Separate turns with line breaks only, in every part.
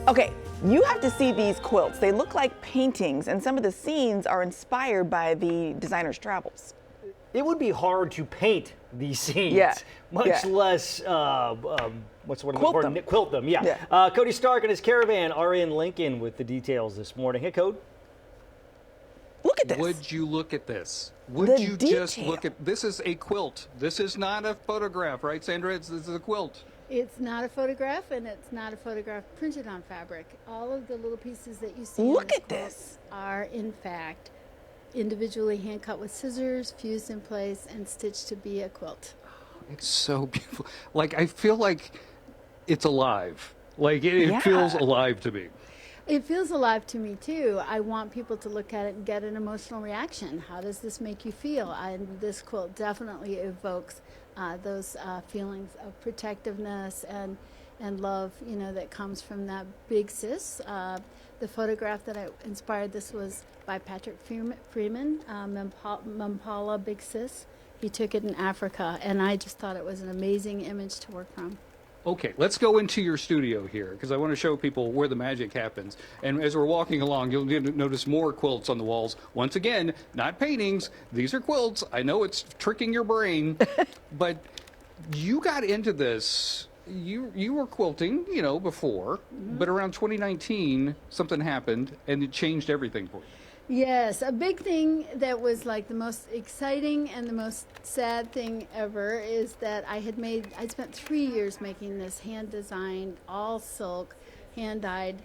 Okay, you have to see these quilts. They look like paintings, and some of the scenes are inspired by the designer's travels.
It would be hard to paint these scenes,
Yeah.
much less, what's the word?
Quilt them.
Quilt them, yeah. Cody Stark and his Caravan are in Lincoln with the details this morning. Hey, Cody.
Look at this.
Would you look at this? Would you just look at this? Is a quilt. This is not a photograph, right, Sandra? This is a quilt.
It's not a photograph, and it's not a photograph printed on fabric. All of the little pieces that you see
Look at this.
are, in fact, individually hand cut with scissors, fused in place, and stitched to be a quilt.
It's so beautiful. Like, I feel like it's alive. Like, it feels alive to me.
It feels alive to me, too. I want people to look at it and get an emotional reaction. How does this make you feel? And this quilt definitely evokes those feelings of protectiveness and love, you know, that comes from that big sis. The photograph that I inspired this was by Patrick Freeman, Mampala Big Sis. He took it in Africa, and I just thought it was an amazing image to work from.
Okay, let's go into your studio here because I want to show people where the magic happens. And as we're walking along, you'll notice more quilts on the walls. Once again, not paintings. These are quilts. I know it's tricking your brain, but you got into this. You were quilting, you know, before, but around 2019, something happened and it changed everything for you.
Yes, a big thing that was like the most exciting and the most sad thing ever is that I spent 3 years making this hand-designed, all silk, hand-dyed,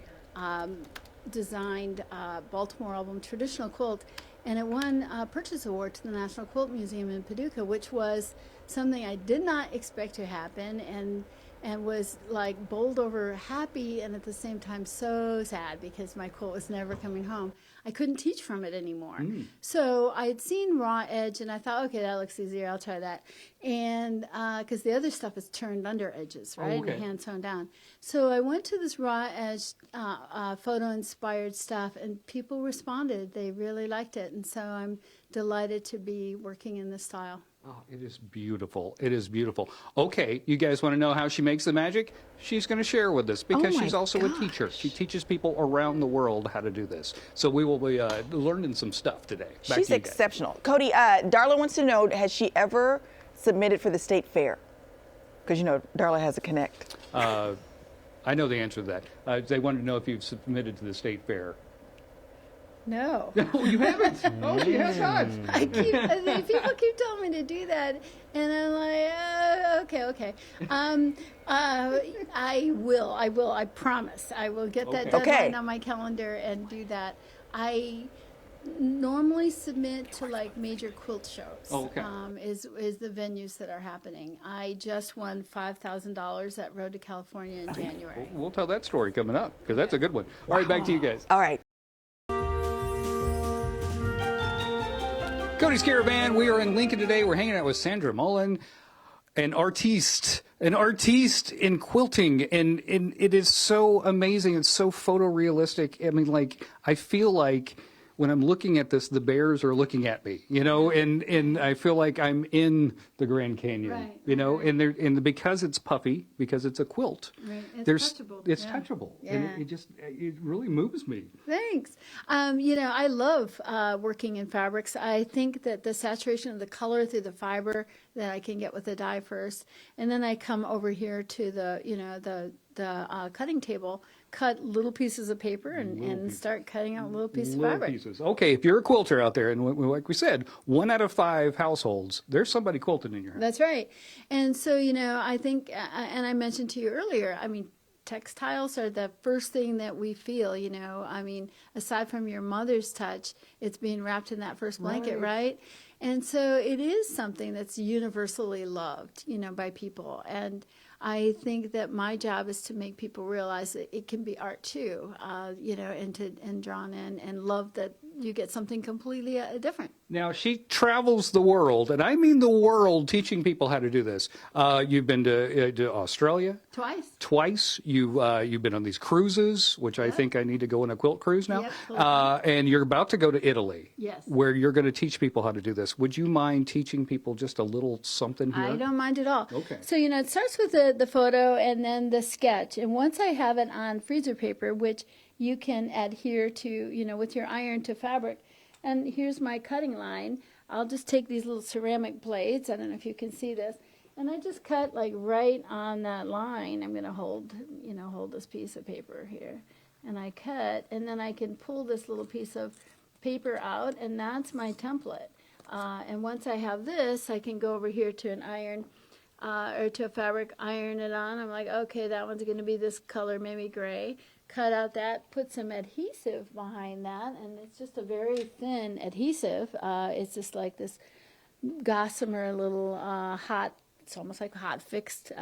designed Baltimore album traditional quilt, and it won a purchase award to the National Quilt Museum in Paducah, which was something I did not expect to happen, and was like bowled over happy and at the same time so sad because my quilt was never coming home. I couldn't teach from it anymore. So I had seen raw edge and I thought, okay, that looks easier, I'll try that. And because the other stuff is turned under edges, right? And hand sewn down. So I went to this raw edge photo inspired stuff and people responded. They really liked it. And so I'm delighted to be working in this style.
Oh, it is beautiful. It is beautiful. Okay, you guys want to know how she makes the magic? She's going to share with us because she's also a teacher. She teaches people around the world how to do this. So we will be learning some stuff today.
She's exceptional. Cody, Darla wants to know, has she ever submitted for the state fair? Because, you know, Darla has a connect.
I know the answer to that. They wanted to know if you've submitted to the state fair.
No.
No, you haven't. Oh, she has not.
People keep telling me to do that, and I'm like, okay. I will. I promise. I will get that deadline on my calendar and do that. I normally submit to like major quilt shows. Is the venues that are happening. I just won $5,000 at Road to California in January.
We'll tell that story coming up because that's a good one. All right, back to you guys.
All right.
Cody's Caravan. We are in Lincoln today. We're hanging out with Sandra Mollon, an artiste in quilting, and it is so amazing. It's so photorealistic. I mean, like, I feel like when I'm looking at this, the bears are looking at me, you know, and I feel like I'm in the Grand Canyon, you know, and because it's puffy, because it's a quilt,
it's touchable.
It's touchable, and it really moves me.
Thanks. You know, I love working in fabrics. I think that the saturation of the color through the fiber that I can get with the dye first, and then I come over here to the cutting table, cut little pieces of paper and start cutting out little pieces of fabric.
Okay, if you're a quilter out there, and like we said, 1 out of 5 households, there's somebody quilting in your house.
That's right. And so, you know, I think, and I mentioned to you earlier, I mean, textiles are the first thing that we feel, you know. I mean, aside from your mother's touch, it's being wrapped in that first blanket, right? And so it is something that's universally loved, you know, by people. And I think that my job is to make people realize that it can be art too, you know, and drawn in and love that you get something completely different.
Now, she travels the world, and I mean the world, teaching people how to do this. You've been to Australia? Twice. You've been on these cruises, which I think I need to go on a quilt cruise now.
Yep.
And you're about to go to Italy.
Yes.
Where you're going to teach people how to do this. Would you mind teaching people just a little something here?
I don't mind at all.
Okay.
So, it starts with the photo and then the sketch. And once I have it on freezer paper, which you can adhere to, with your iron to fabric. And here's my cutting line. I'll just take these little ceramic blades. I don't know if you can see this. And I just cut like right on that line. I'm going to hold this piece of paper here. And I cut, and then I can pull this little piece of paper out, and that's my template. And once I have this, I can go over here to an iron, or to a fabric, iron it on. I'm like, okay, that one's going to be this color, maybe gray. Cut out that, put some adhesive behind that, and it's just a very thin adhesive. It's just like this gossamer little hot, it's almost like hot fixed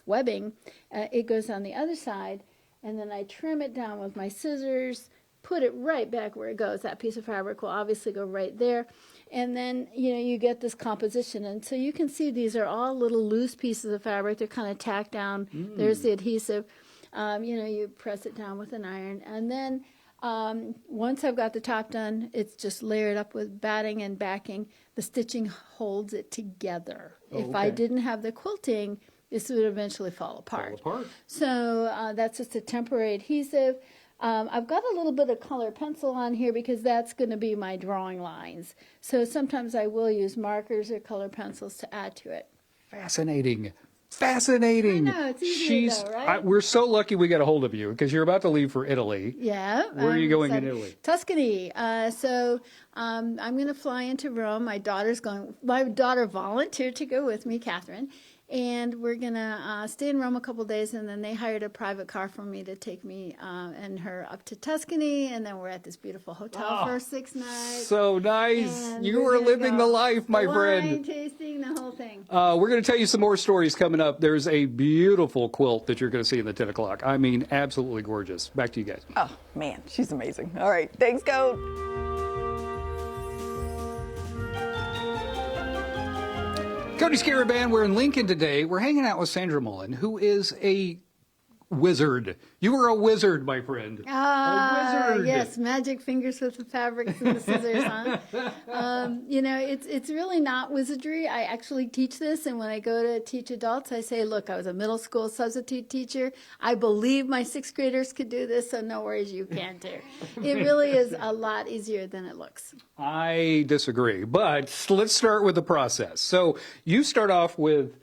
webbing. It goes on the other side, and then I trim it down with my scissors, put it right back where it goes. That piece of fabric will obviously go right there. And then, you get this composition. And so you can see these are all little loose pieces of fabric. They're kind of tacked down. There's the adhesive. You press it down with an iron. And then once I've got the top done, it's just layered up with batting and backing. The stitching holds it together. If I didn't have the quilting, this would eventually fall apart. So that's just a temporary adhesive. I've got a little bit of color pencil on here because that's going to be my drawing lines. So sometimes I will use markers or color pencils to add to it.
Fascinating.
I know, it's easy though, right?
We're so lucky we got a hold of you because you're about to leave for Italy.
Yeah.
Where are you going in Italy?
Tuscany. So I'm going to fly into Rome. My daughter volunteered to go with me, Catherine. And we're going to stay in Rome a couple days, and then they hired a private car for me to take me and her up to Tuscany, and then we're at this beautiful hotel for 6 nights.
So nice. You are living the life, my friend.
Wine tasting, the whole thing.
We're going to tell you some more stories coming up. There's a beautiful quilt that you're going to see in the 10 o'clock. I mean, absolutely gorgeous. Back to you guys.
Oh, man, she's amazing. All right, thanks, Code.
Cody's Caravan, we're in Lincoln today. We're hanging out with Sandra Mollon, who is a wizard. You were a wizard, my friend. A wizard.
Yes, magic fingers with the fabrics and the scissors on. It's really not wizardry. I actually teach this, and when I go to teach adults, I say, look, I was a middle school substitute teacher. I believe my 6th graders could do this, so no worries, you can too. It really is a lot easier than it looks.
I disagree, but let's start with the process. So you start off with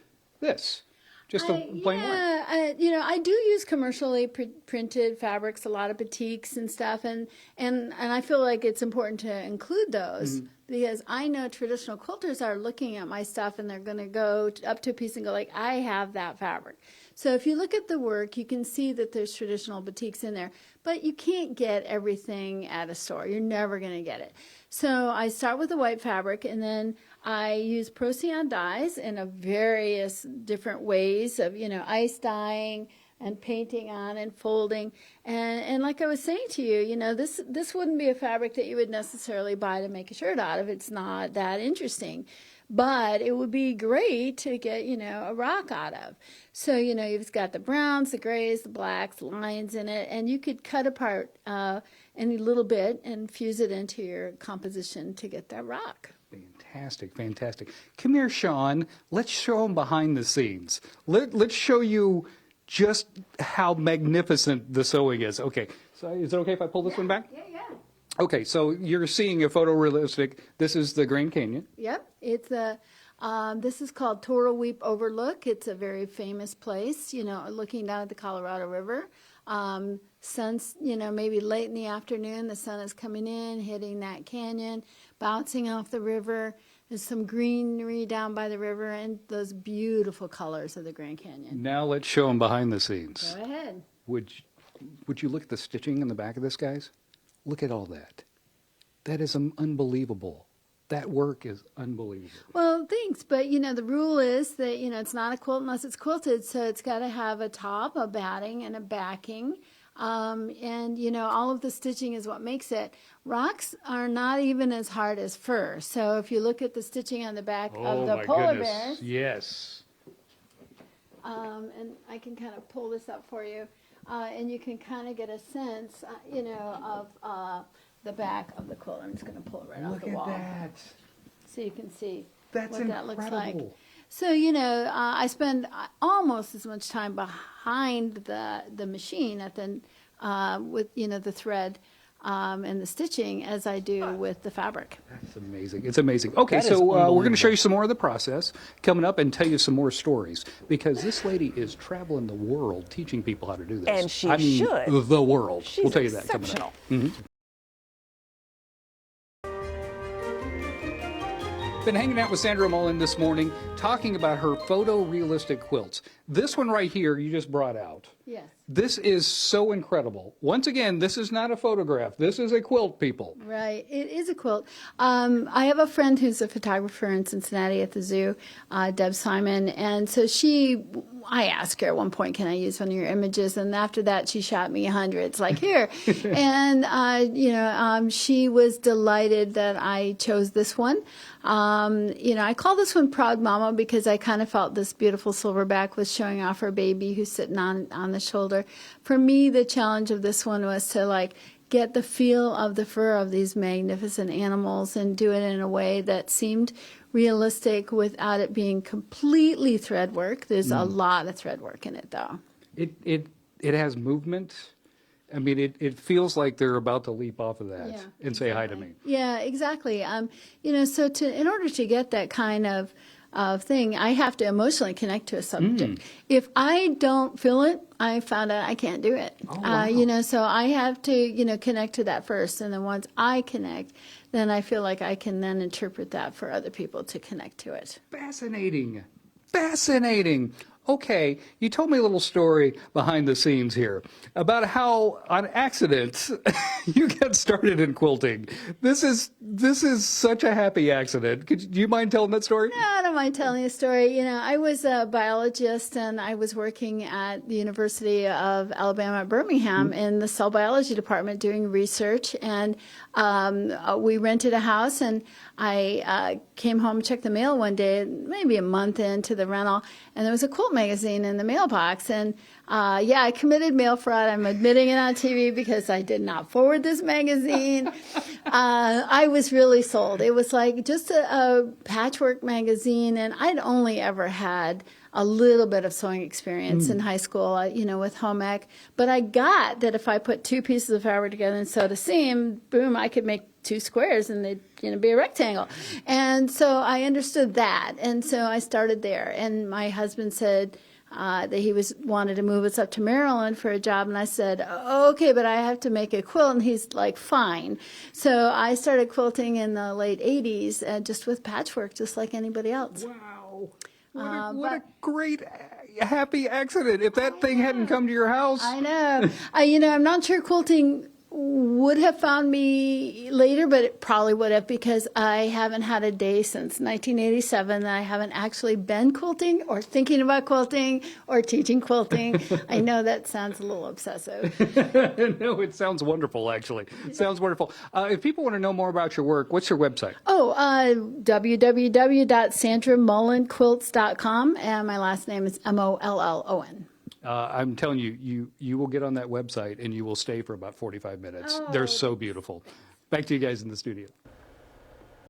this. Just a plain white.
I do use commercially printed fabrics, a lot of batiks and stuff, and I feel like it's important to include those because I know traditional quilters are looking at my stuff and they're going to go up to a piece and go like, I have that fabric. So if you look at the work, you can see that there's traditional batiks in there, but you can't get everything at a store. You're never going to get it. So I start with the white fabric, and then I use Procyon dyes in a various different ways of, ice dyeing and painting on and folding. And like I was saying to you, this wouldn't be a fabric that you would necessarily buy to make a shirt out of. It's not that interesting. But it would be great to get, a rock out of. So, you've got the browns, the grays, the blacks, lines in it, and you could cut apart any little bit and fuse it into your composition to get that rock.
Fantastic, fantastic. Come here, Sean. Let's show them behind the scenes. Let's show you just how magnificent the sewing is. Okay, so is it okay if I pull this one back?
Yeah.
Okay, so you're seeing a photorealistic. This is the Grand Canyon.
Yep, it's this is called Toro Weep Overlook. It's a very famous place, looking down at the Colorado River. Sun's, maybe late in the afternoon, the sun is coming in, hitting that canyon, bouncing off the river. There's some greenery down by the river and those beautiful colors of the Grand Canyon.
Now let's show them behind the scenes.
Go ahead.
Would you look at the stitching in the back of this, guys? Look at all that. That is unbelievable. That work is unbelievable.
Well, thanks. But, the rule is that, it's not a quilt unless it's quilted. So it's got to have a top, a batting, and a backing. And, you know, all of the stitching is what makes it. Rocks are not even as hard as fur. So if you look at the stitching on the back of the polar bears,
Yes.
and I can kind of pull this up for you, and you can kind of get a sense, you know, of the back of the quilt. I'm just going to pull it right off the wall.
Look at that.
So you can see
That's
what that looks like.
incredible.
So, you know, I spend almost as much time behind the machine at the, with, you know, the thread and the stitching as I do with the fabric.
It's amazing. It's amazing. Okay,
That is
so we're going to
unbelievable.
show you some more of the process coming up and tell you some more stories because this lady is traveling the world teaching people how to do this.
And she
I mean,
should.
the world.
She's
We'll tell you that coming up.
exceptional.
Been hanging out with Sandra Mollon this morning talking about her photorealistic quilts. This one right here you just brought out.
Yes.
This is so incredible. Once again, this is not a photograph. This is a quilt, people.
Right. It is a quilt. I have a friend who's a photographer in Cincinnati at the zoo, Deb Simon. And so I asked her at one point, can I use one of your images? And after that, she shot me 100. It's like, here. And, you know, she was delighted that I chose this one. You know, I call this one Proud Mama because I kind of felt this beautiful silverback was showing off her baby who's sitting on the shoulder. For me, the challenge of this one was to like get the feel of the fur of these magnificent animals and do it in a way that seemed realistic without it being completely thread work. There's a lot of thread work in it, though.
It has movement. I mean, it feels like they're about to leap off of that and say hi to me.
Yeah, exactly. You know, so in order to get that kind of thing, I have to emotionally connect to a subject. If I don't feel it, I found out I can't do it.
wow.
You know, so I have to, you know, connect to that first. And then once I connect, then I feel like I can then interpret that for other people to connect to it.
Fascinating. Fascinating. Okay, you told me a little story behind the scenes here about how, on accident, you got started in quilting. This is such a happy accident. Do you mind telling that story?
No, I don't mind telling you a story. You know, I was a biologist and I was working at the University of Alabama at Birmingham in the cell biology department doing research. And we rented a house and I came home and checked the mail one day, maybe a month into the rental, and there was a quilt magazine in the mailbox. And I committed mail fraud. I'm admitting it on TV because I did not forward this magazine. I was really sold. It was like just a patchwork magazine, and I'd only ever had a little bit of sewing experience in high school, you know, with home ec. But I got that if I put two pieces of fabric together and sewed a seam, boom, I could make two squares and they'd, you know, be a rectangle. And so I understood that. And so I started there. And my husband said that he wanted to move us up to Maryland for a job. And I said, okay, but I have to make a quilt. And he's like, fine. So I started quilting in the late 80s, just with patchwork, just like anybody else.
Wow. What a great, happy accident. If that thing hadn't come to your house.
I know. You know, I'm not sure quilting would have found me later, but it probably would have because I haven't had a day since 1987 that I haven't actually been quilting or thinking about quilting or teaching quilting. I know that sounds a little obsessive.
No, it sounds wonderful, actually. It sounds wonderful. If people want to know more about your work, what's your website?
Oh, www.sandramollonquilts.com, and my last name is Mollon.
I'm telling you, you will get on that website and you will stay for about 45 minutes. They're so beautiful. Back to you guys in the studio.